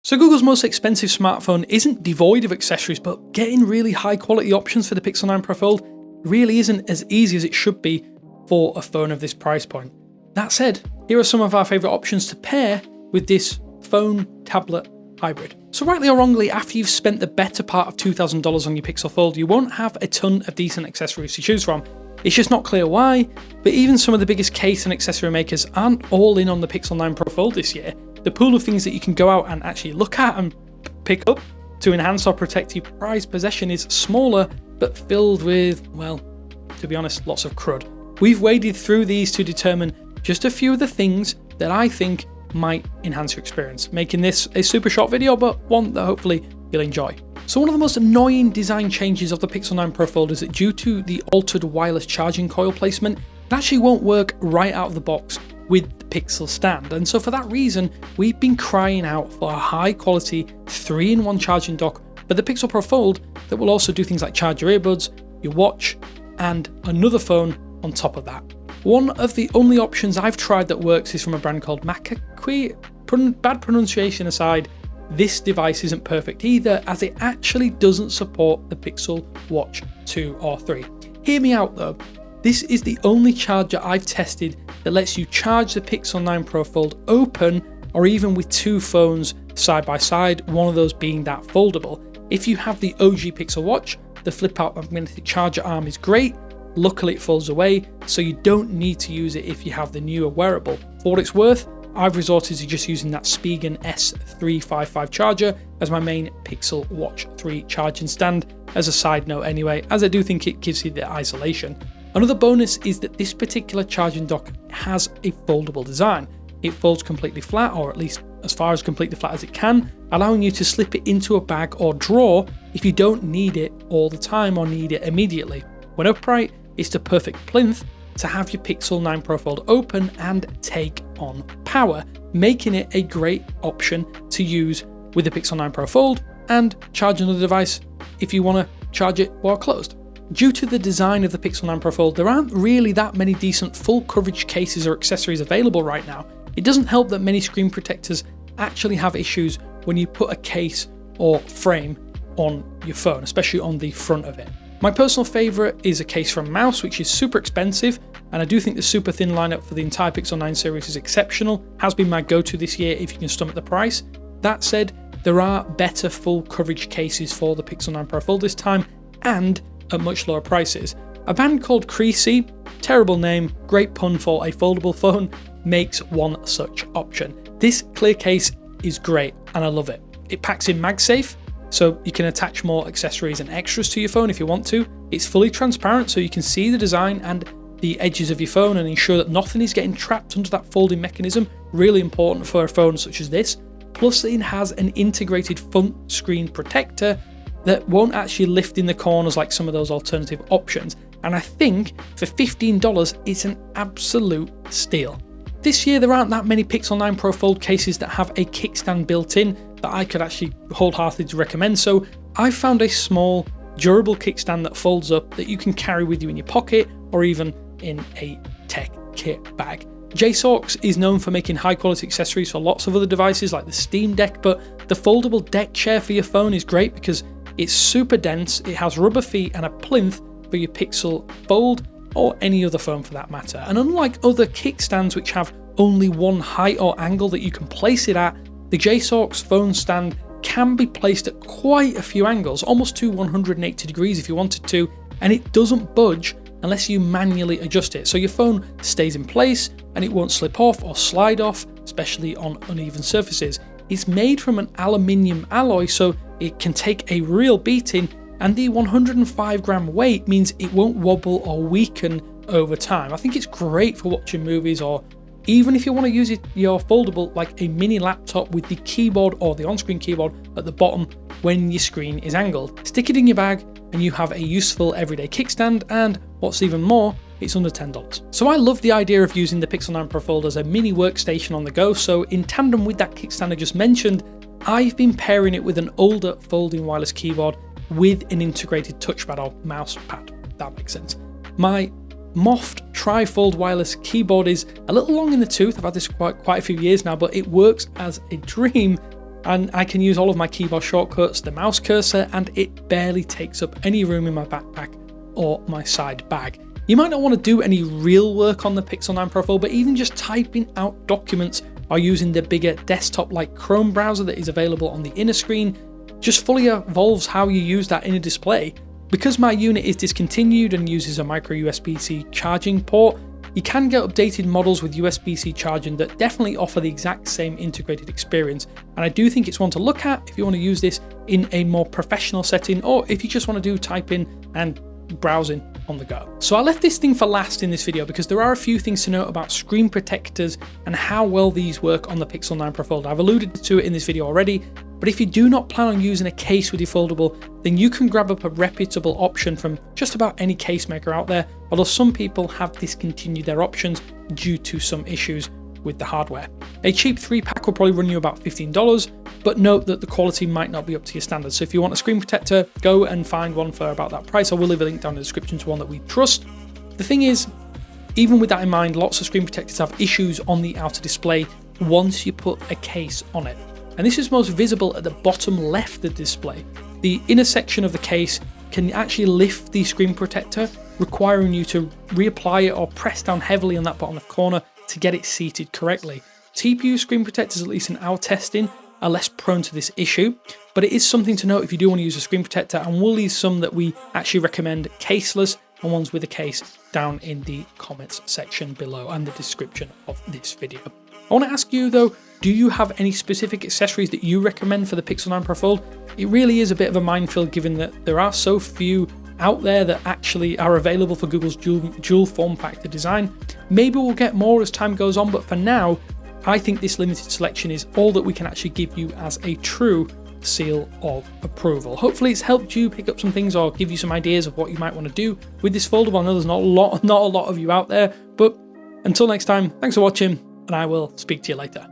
So Google's most expensive smartphone isn't devoid of accessories, but getting really high quality options for the Pixel 9 Pro Fold really isn't as easy as it should be for a phone of this price point. That said, here are some of our favourite options to pair with this phone-tablet hybrid. So rightly or wrongly, after you've spent the better part of $2,000 on your Pixel Fold, you won't have a ton of decent accessories to choose from. It's just not clear why, but even some of the biggest case and accessory makers aren't all in on the Pixel 9 Pro Fold this year. The pool of things that you can go out and actually look at and pick up to enhance or protect your prized possession is smaller, but filled with, well, to be honest, lots of crud. We've waded through these to determine just a few of the things that I think might enhance your experience, making this a super short video, but one that hopefully you'll enjoy. So one of the most annoying design changes of the Pixel 9 Pro Fold is that due to the altered wireless charging coil placement, it actually won't work right out of the box with the Pixel stand. And so for that reason, we've been crying out for a high quality 3-in-1 charging dock for the Pixel Pro Fold that will also do things like charge your earbuds, your watch, and another phone on top of that. One of the only options I've tried that works is from a brand called Makakui. Bad pronunciation aside, this device isn't perfect either, as it actually doesn't support the Pixel Watch 2 or 3. Hear me out though, this is the only charger I've tested that lets you charge the Pixel 9 Pro Fold open or even with two phones side by side, one of those being that foldable. If you have the OG Pixel Watch, the flip out magnetic charger arm is great. Luckily it folds away, so you don't need to use it if you have the newer wearable. For what it's worth, I've resorted to just using that Spigen S355 charger as my main Pixel Watch 3 charging stand, as a side note anyway, as I do think it gives you the isolation. Another bonus is that this particular charging dock has a foldable design. It folds completely flat, or at least as far as completely flat as it can, allowing you to slip it into a bag or drawer if you don't need it all the time or need it immediately. When upright, it's the perfect plinth to have your Pixel 9 Pro Fold open and take on power, making it a great option to use with the Pixel 9 Pro Fold and charge another device if you want to charge it while closed. Due to the design of the Pixel 9 Pro Fold, there aren't really that many decent full coverage cases or accessories available right now. It doesn't help that many screen protectors actually have issues when you put a case or frame on your phone, especially on the front of it. My personal favourite is a case from Mouse, which is super expensive, and I do think the super thin lineup for the entire Pixel 9 series is exceptional, has been my go-to this year if you can stomach the price. That said, there are better full coverage cases for the Pixel 9 Pro Fold this time, and at much lower prices. A band called Creasy, terrible name, great pun for a foldable phone, makes one such option. This clear case is great, and I love it. It packs in MagSafe, so you can attach more accessories and extras to your phone if you want to. It's fully transparent, so you can see the design and the edges of your phone and ensure that nothing is getting trapped under that folding mechanism, really important for a phone such as this. Plus it has an integrated front screen protector that won't actually lift in the corners like some of those alternative options, and I think for $15 it's an absolute steal. This year there aren't that many Pixel 9 Pro Fold cases that have a kickstand built in that I could actually wholeheartedly recommend, so I found a small, durable kickstand that folds up that you can carry with you in your pocket or even in a tech kit bag. JSOX is known for making high quality accessories for lots of other devices like the Steam Deck, but the foldable deck chair for your phone is great because it's super dense, it has rubber feet and a plinth for your Pixel Fold or any other phone for that matter. And unlike other kickstands which have only one height or angle that you can place it at, the JSOX phone stand can be placed at quite a few angles, almost to 180 degrees if you wanted to, and it doesn't budge unless you manually adjust it. So your phone stays in place and it won't slip off or slide off, especially on uneven surfaces. It's made from an aluminium alloy, so it can take a real beating, and the 105 gram weight means it won't wobble or weaken over time. I think it's great for watching movies, or even if you want to use your foldable like a mini laptop with the keyboard or the on-screen keyboard at the bottom when your screen is angled. Stick it in your bag and you have a useful everyday kickstand, and what's even more, it's under $10. So I love the idea of using the Pixel 9 Pro Fold as a mini workstation on the go, so in tandem with that kickstand I just mentioned, I've been pairing it with an older folding wireless keyboard with an integrated touchpad or mouse pad, if that makes sense. My Moft tri-fold wireless keyboard is a little long in the tooth. I've had this quite a few years now, but it works as a dream and I can use all of my keyboard shortcuts, the mouse cursor, and it barely takes up any room in my backpack or my side bag. You might not want to do any real work on the Pixel 9 Pro Fold, but even just typing out documents or using the bigger desktop-like Chrome browser that is available on the inner screen just fully evolves how you use that inner display. Because my unit is discontinued and uses a micro USB-C charging port, you can get updated models with USB-C charging that definitely offer the exact same integrated experience, and I do think it's one to look at if you want to use this in a more professional setting, or if you just want to do typing and browsing on the go. So I left this thing for last in this video because there are a few things to note about screen protectors and how well these work on the Pixel 9 Pro Fold. I've alluded to it in this video already, but if you do not plan on using a case with your foldable, then you can grab up a reputable option from just about any case maker out there, although some people have discontinued their options due to some issues with the hardware. A cheap 3-pack will probably run you about $15, but note that the quality might not be up to your standards. So if you want a screen protector, go and find one for about that price. I will leave a link down in the description to one that we trust. The thing is, even with that in mind, lots of screen protectors have issues on the outer display once you put a case on it. And this is most visible at the bottom left of the display. The inner section of the case can actually lift the screen protector, requiring you to reapply it or press down heavily on that bottom left corner to get it seated correctly. TPU screen protectors, at least in our testing, are less prone to this issue, but it is something to note if you do want to use a screen protector, and we'll leave some that we actually recommend caseless and ones with a case down in the comments section below and the description of this video. I want to ask you though, do you have any specific accessories that you recommend for the Pixel 9 Pro Fold? It really is a bit of a minefield given that there are so few out there that actually are available for Google's dual form factor design. Maybe we'll get more as time goes on, but for now, I think this limited selection is all that we can actually give you as a true seal of approval. Hopefully it's helped you pick up some things or give you some ideas of what you might want to do with this foldable. I know there's not a lot of you out there, but until next time, thanks for watching, and I will speak to you later.